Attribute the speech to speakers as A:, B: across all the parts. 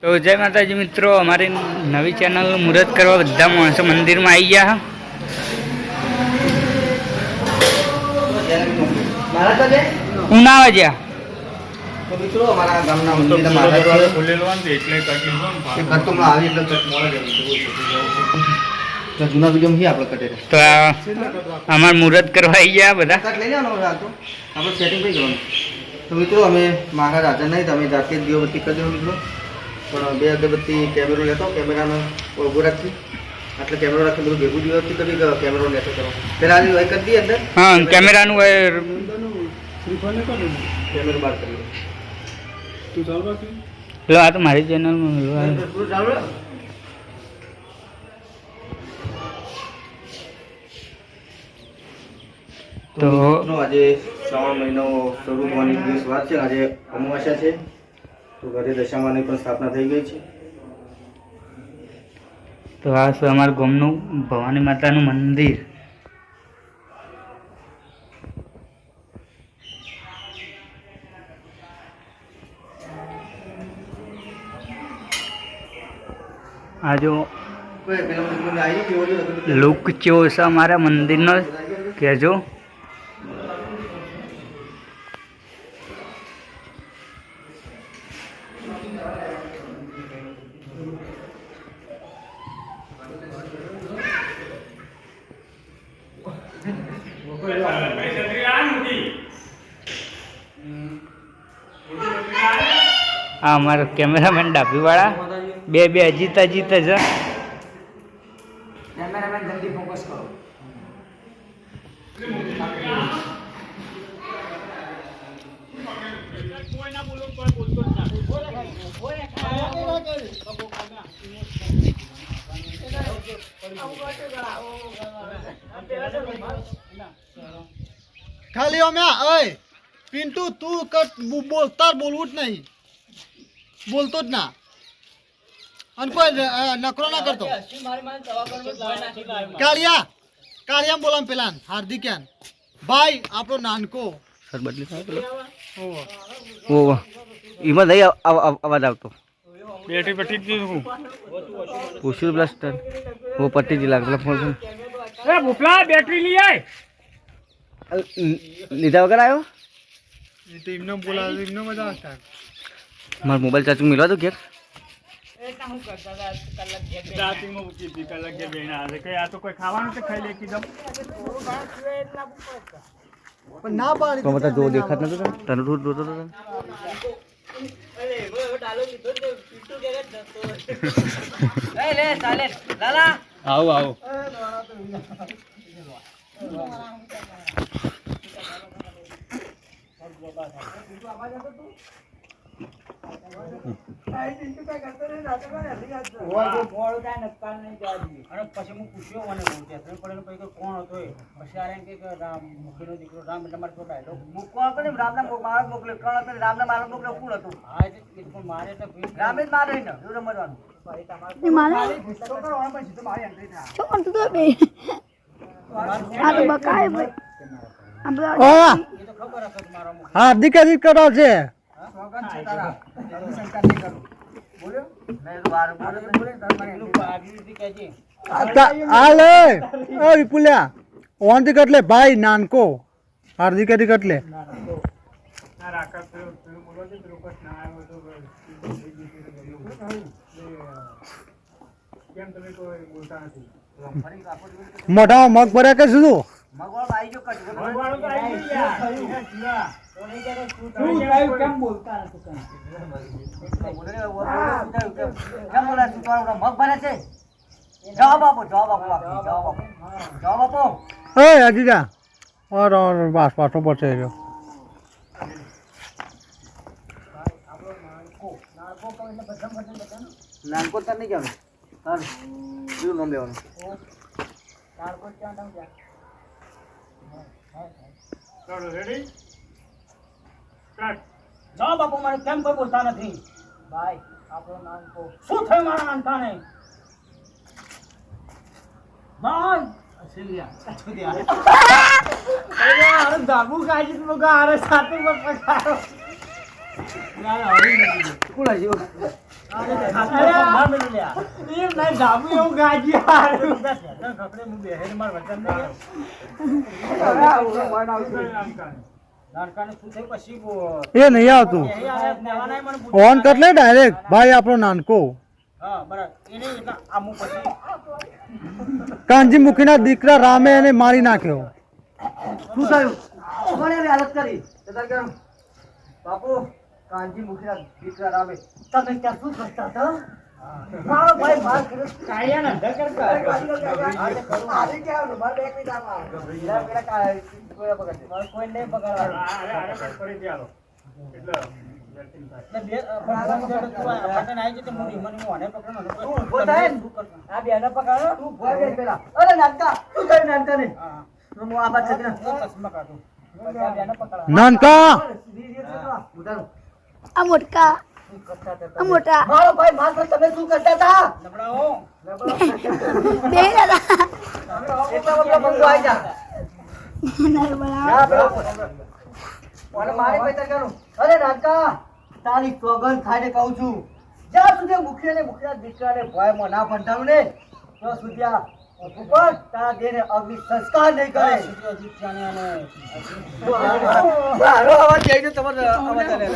A: તો જય માતાજી મિત્રો, અમારી નવી ચેનલ મુહૂર્ત કરવા બધા માણસો મંદિરમાં આવી ગયા. ઉનાવા જ્યાં
B: તો મિત્રો અમારા ગામના મંદિરના મહારાજ ખુલેલો છે એટલે કટમાં આવી એટલે કટ તો જૂના વિડીયો હી આપણે કટે
A: તો અમાર મુહૂર્ત કરવા આવી ગયા બધા.
B: કટ લઈ લેવાનો તો આપણે સેટિંગ કરી દેવાનું. તો મિત્રો અમે મહારાજ હાજર નહીં, તમે જાતે જ દીવબત્તી કરી દેવો મિત્રો. પણ બે અગરબત્તી કેમેરો લેતો, કેમેરાનો ઊભો રાખી એટલે કેમેરો રાખી બધું ભેગું દીવબત્તી કરી કેમેરો લેતો કરો પેલા આજે હોય કરી દઈએ અંદર.
A: હા, કેમેરાનું
B: કેમેરો બાર કરી તું ચાલ બાકી
A: લો. આ તો મારી ચેનલમાં તો
B: આજે શ્રાવણ મહિનો શરૂ થવાની દિવસ વાત છે. આજે અમાવસ્યા છે તો ઘરે દશામાની પણ સ્થાપના થઈ ગઈ છે.
A: તો આ છે અમારા ગામનું ભવાની માતાનું મંદિર. આ જો લુક કેવો છે અમારા મંદિરનો કહેજો. આ અમારા કેમેરામેન ડાભીવાળા બે જીતા છે.
B: કેમેરામેન જલ્દી ફોકસ કરો.
C: ખાલી અમે ઓય પિન્ટુ તું બોલતા બોલવું જ નહીં, બોલતો જ ના અને કોઈ નકરો ના કરતો. કાળિયા બોલામ પેલા હાર્દિક ભાઈ આપણો નાનકો
A: સર બદલી ઓ એમાં નહીં અવાજ આવતો.
C: બેટરી પટી દીધું
A: પૂછ્યું બ્લાસ્ટર वो पट्टी जी लाग फोन
C: ए भूपला बैटरी ली आए
A: લીધા વગર આવ્યો.
C: એ તો એમને બોલાવ એમને મજા આવતા.
A: મારો મોબાઈલ ચાર્જિંગ મિલવા દો ઘેર.
C: ના પાડી
A: તો બધા જો દેખાત નતો તને રોજ જોતો હતો. આવો
B: પછી હું પૂછ્યો મને કોણ હતો મુખીનો દીકરો રામ એટલે મારે છોટાય મૂકવા હતો ને રામના મારા મોકલે 3 હતો રામના મારા મોકલે કોણ હતું. હા પણ મારે તો રામે જ મારે ને એવું રમવાનું
C: હાર્દિક કરો છે. વિપુલ્યા ઓનથી કટલે ભાઈ નાનકો હાર્દિક કટલે મોઢા મગ ભર્યા કે શું અજીજા બસ પાછો પડશે
B: નાનકો તને નહીં કહેવાનું શું નામ લેવાનું. જાઓ બાપુ, મને કેમ કોઈ બોલતા નથી. ભાઈ આપણો નાનકો શું થયું મારા નાનકાને? ભાઈ દાબુ કાઢી મગા આરે સાથે પકારો.
C: એ નહીં આવતું ઓન કર લે ડાયરેક્ટ ભાઈ આપણો નાનકો કાનજી મુખીના દીકરા રામે એને મારી નાખ્યો.
B: શું થયું? કોણે એવી હાલત કરી? બાપુ કાનજી મુખીના દીકરા રામે તમે ત્યાં શું કરતા હતા? મારો ભાઈ માર કર્યો. કાળિયાના ઢકર કર. આરે કેવું ને માર બેક ની દાવા. યાર પેલા કોઈ પકડે. માર કોઈ નહીં પકડવાનું. આરે પડી ગયાલો. એટલે
C: નાનકા
D: આ મોટા આ મોટા
B: મારો ભાઈ માર પર તમે શું કરતા હતા?
D: બે દાદા
B: એટલા બધા બંગો આવી જા. જા પેલો. ઓને મારે પૈસા કરું. અરે નાનકા તારી સોગન ખાઈને કહું છું, જ્યાં સુધી મુખિયાને મુખિયા દીકરાને ભયમાં ના બંધાવું ને ત્યાં સુધી આ ઉપર તારા દેહને અગ્નિ સંસ્કાર નહીં કરે. મારો અવાજ જઈને તમારો અવાજ આલે.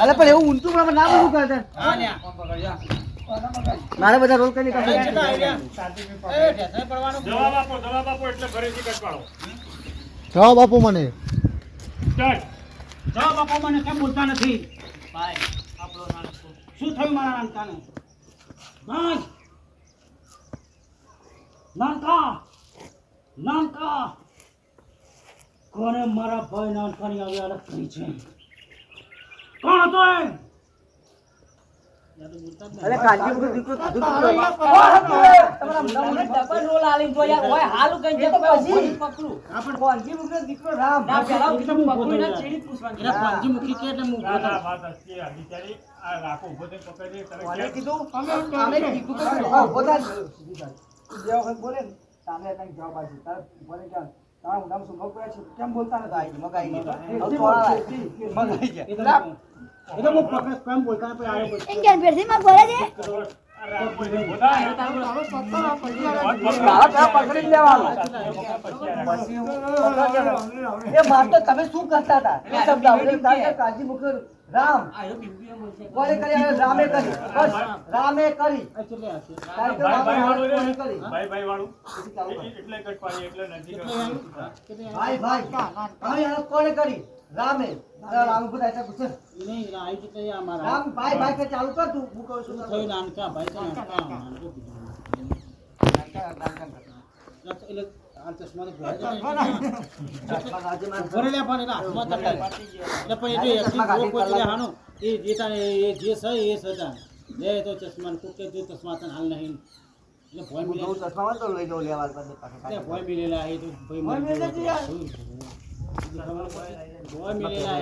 B: અરે પણ એવું ઊંચું પણ ના બોલું કરે. મારે બધા રોલ કરી
C: જવાબ આપો મને.
E: જવાબ આપો મને. કેમ બોલતા નથી? ભાઈ આપણો નાનકો શું થયું મારા નાનકાને? ભાઈ નાનકા નાનકા કોને મારા ભાઈ નાનકાની આવી હાલત કરી છે? કોણ હતો એ?
B: અરે કાનજી મુખી દીકરો સાધુ દીકરો. કાનજી મુખી દીકરો રામ.
E: પંચમુખી કે એટલે મુખ હતો.
B: કોને કીધું? અમે કીધું કે હા બોલા. બે વખત બોલે ને સામે તને જવાબ આપી. તારે બોલે કે તારા મોઢામાં શું મગ પડ્યા છે? કેમ બોલતા નતા? મગાઈ ગયા. મગાઈ ગયા.
E: એ તો હું પકડ કેમ બોલતા ને પછી આયો બોલ.
D: એમ કેમ પેરથી માં બોલે છે
B: એ માર તો તમે શું કરતા હતા? એ શબ્દ આવડે કાનજી મુખી રામ કોને કરી? રામે કરી. બસ રામે કરી. કારણ કે રામે કોને કરી? ભાઈ ભાઈ ભાઈ આ કોને કરી? રામે. તારા રામ ઉપર આયા પૂછે.
E: નહીં આવી એટલે આ મારા
B: રામ ભાઈ ભાઈ કે ચાલુ કર તું. હું કહું છું
E: થયું નાનકા ભાઈ તો નાનકા નાનકો એટલે આ ચશ્મા તો ભરે લે પણ એના હાથમાં તો એટલે પણ એ જો એક્ટિંગ કોઈ લે હાનો એ જેતા એ જે છે એ સજા લે તો ચશ્મા કોક કે જો ચશ્મા તને હાલ નહીં એટલે ભોય મિલે
B: હું ચશ્મા તો લઈ જાઉં લેવા પાસે.
E: એટલે ભોય મિલેલા એ તો ભોય મિલેલા ભોય મિલેલા એ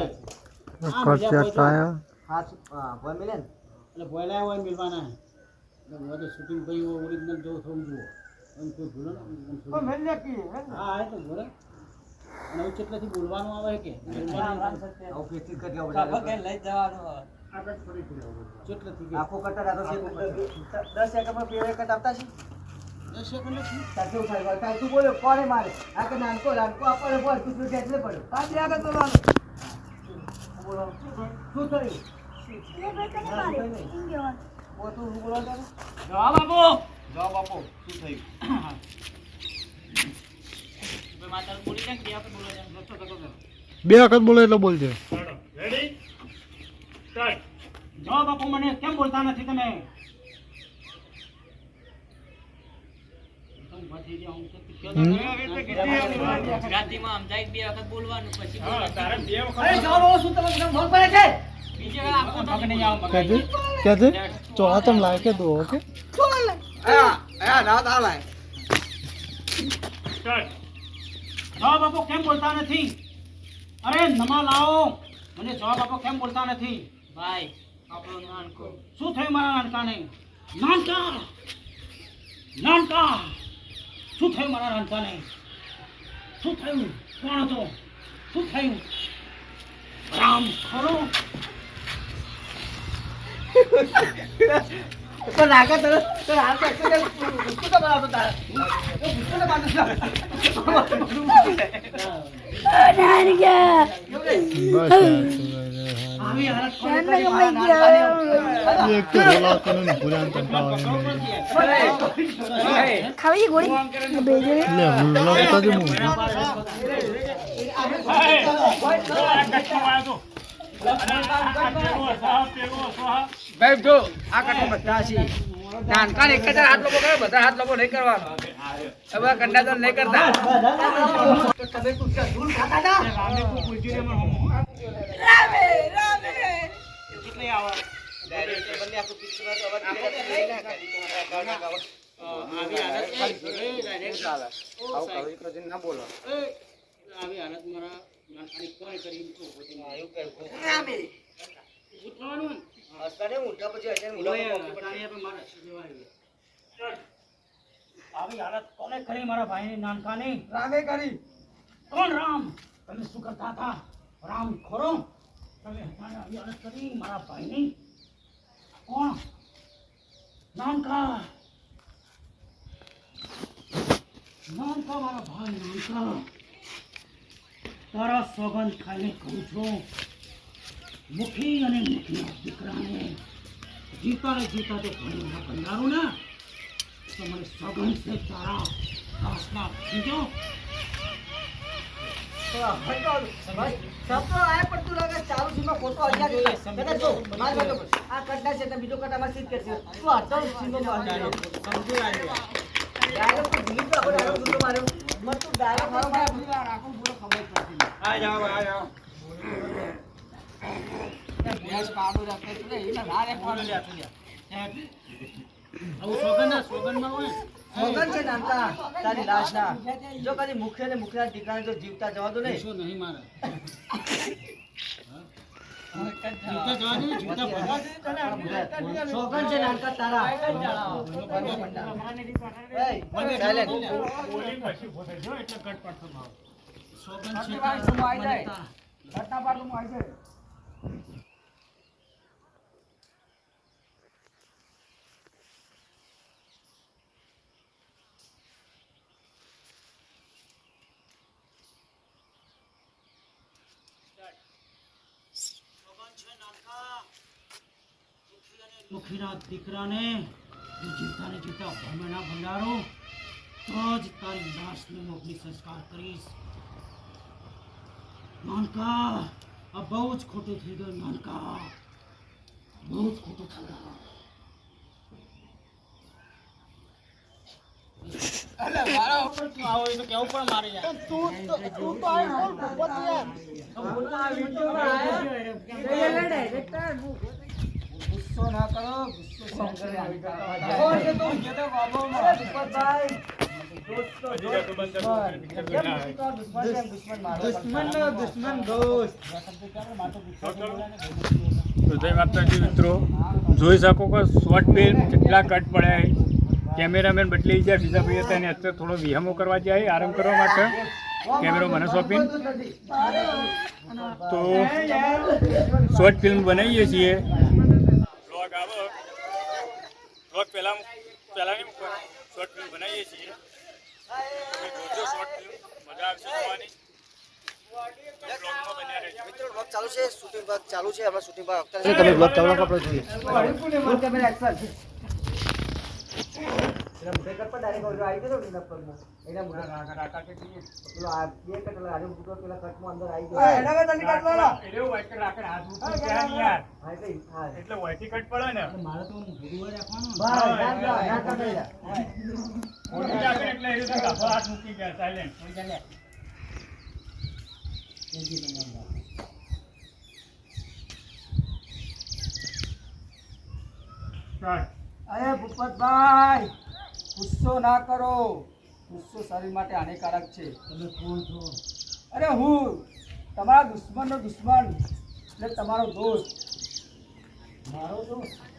B: હા ભાઈ મિલે ને
E: એટલે ભોયલા હોય મિલવાના એટલે હું તો શૂટિંગ ભાઈ ઓરિજિનલ જો સમજુઓ એમ કોઈ ભૂલો ને હા એ તો ભૂલે અને હું કેટલાથી બોલવાનું આવે કે
B: આવું પેચી કરી આવું લઈ જવાનું
E: કેટલાથી
B: આખો કટર આ તો 10 સેકન્ડમાં બે કટ આપતા છે.
E: 10 સેકન્ડ
B: સાચું થાય કાઈ તું બોલ્યો કોને મારે? આ કે નાનકો આપણે બોલ તું એટલે પડ્યો પાછી આગળ બોલવાનું. બોલો શું થયું?
D: એ ભાઈ કને મારે એમ કેવાનું
B: તું બોલવા
E: જવાબ આપો
B: શું થયું?
C: બે વખત બોલે એટલે બોલજે.
E: જવાબ આપો મને. કેમ બોલતા નથી તમે?
C: कहते चौड़ा तुम लाए के दो ओके
E: જવાબ આપો. કેમ બોલતા નથી? અરે નમા લાવો મને જવાબ આપો. કેમ બોલતા નથી? ભાઈ આપણો નાનકો શું થયું મારા નાનકાને? નાનકા નાનકા શું થયું મારા નાનકાને? શું થયું? કોણ હતો? શું થયું? રામ ખરો
B: તો લાગે તો હાલ તો એક્સરસાઇઝ ગુસ્સો તો બનાવતો તારે ગુસ્સો તો બાંધો
D: નાનકા
E: આવી હાલત કોને
D: નાનકા
E: કરી
D: કમાઈ
E: મારા
D: ગયા
C: એક તો બોલા કોને ભૂલાન તંપાવા
D: ખાવી ગોળી બેજે
C: લે ભૂલા તો જ મુ
A: ભાઈ જો આ કટો બધા છે નાનકા એક જ હાથ લોકો કરે બધા હાથ લોકો નહીં કરવાનો હવે કંડા તો નહીં કરતા
B: તમે તું ધૂળ ખાતા હતા
E: રામે કો પૂછ્યું રે મને
D: રામે રામે
E: કેટલે આવા
B: બંને આખું પિક્ચર તો અવાજ આવી હાલત
E: ડાયરેક્ટ ચાલે
A: આવું કવિ પ્રજન ના બોલો
E: આવી હાલત મારા નાનકાની કોઈ કરી તો પોતે
B: એવું કહ્યું
D: રામે
E: ઉઠવાનું
B: હસતાને મોટા પછી અત્યારે
E: આવી હાલત કોને કરી મારા ભાઈની નાનકાની
B: રામે કરી
E: કોણ રામ તમે શું કરતા હતા રામ ખોરો તમે અત્યારે આવી હાલત કરી મારા ભાઈની કોણ નાનકા નાનકા મારા ભાઈ નાનકા તારા સોગંદ ખાઈને કહું છું મુખી અને મુખીના દીકરાને જીતા ને જીતા તો ભણવા કંડારું ને તો મને સોગંદ છે તારા દાસના ખીજો
B: આ કટ્ટા છે બીજો કટ અમારે સીધ કરશે તું આટલો સીધો માર્યો ડાયરેક્ટ તો ભૂલી ગયો આપણે ડાયરેક્ટ ગુલ્લો માર્યો મત તું ડાયરેક્ટ મારો
E: રાખો પૂરો ખબર પડતી
A: આ જાઓ
E: આવું સોગંદમાં હોય
B: સોગન છે નાનકા તારી લાશ ના જો કદી મુખ્ય ને મુખ્ય ઠીકાણે તો જીવતા જવા દો ને
E: શું નહીં મારે જીવતા જવા દે જીવતા ભરવા
B: સોગન છે નાનકા તારા સાયલેન્ટ
E: સોગંદ છે તારા મુખીના દીકરાને જીવતા ને જીવતા ભમેના ભંડારો તો જ તારી લાશને મોકલી સંસ્કાર કરીશ નાનકા આ બહુ જ ખોટું થઈ ગયું નાનકા બહુ જ ખોટું થઈ ગયું આવો એ તો કેવું પણ મારે યાર
C: તું તો આ બોલ પોપત યાર
B: ગુસ્સો ના કરો ગુસ્સો સંગરે આવી ગયો છે તો જે તો બાબો અરે દીપકભાઈ દોસ્તો દુશ્મન મારો દુશ્મન દોસ્ત
A: તો જય માતાજી મિત્રો જોઈ શકો કે શોર્ટ ફિલ્મ કેટલા કટ પડ્યા છે કેમેરામેન બદલાઈ ગયા બીજા ભાઈ હતા એને અત્યારે થોડો વિહમો કરવા જાય આરામ કરવા માટે કેમેરો મને સોંપીને તો શોર્ટ ફિલ્મ બનાવીએ છીએ બ્લોગ આવો બ્લોગ પહેલાંની શોર્ટ ફિલ્મ બનાવીએ છીએ જોજો શોર્ટ ફિલ્મ મજા આવશે જોવાની બ્લોગમાં બન્યા રહેજો
B: મિત્રો બ્લોગ ચાલુ છે શૂટિંગ ભાગ ચાલુ છે આપણે શૂટિંગ ભાગ અત્યારે છે તમે બ્લોગ ચાલુ રાખો આપણે જોઈએ ફૂલ કેમેરા એક્શન એના મુઢે કટ પર ડાયરેક્ટ ઓર્ડર આવી ગયો ને પગમાં એના મુઢે
A: રાકા કે
B: પેલો આ બે કટ આજે મુઢો પેલા કટમાં અંદર આવી ગયો એના કે તને કટ વાળા
A: એટલે વાઈટ કટ રાખે હાથ મૂકી ગયા નહીં યાર
B: હા એટલે હા
A: એટલે વાઈટ કટ પડે ને
E: મારે તો ગુરુવાર રાખવાનો
B: બસ ના કરી જા
A: ઓડી રાખે એટલે એ રીતે ગાભો હાથ મૂકી ગયા સાયલેન્ટ
B: અરે ભૂપતભાઈ ગુસ્સો ના કરો ગુસ્સો શરીર માટે હાનિકારક છે
E: તમે કોણ છો
B: અરે હું તમારા દુશ્મનનો દુશ્મન એટલે તમારો દોસ્ત મારો દોસ્ત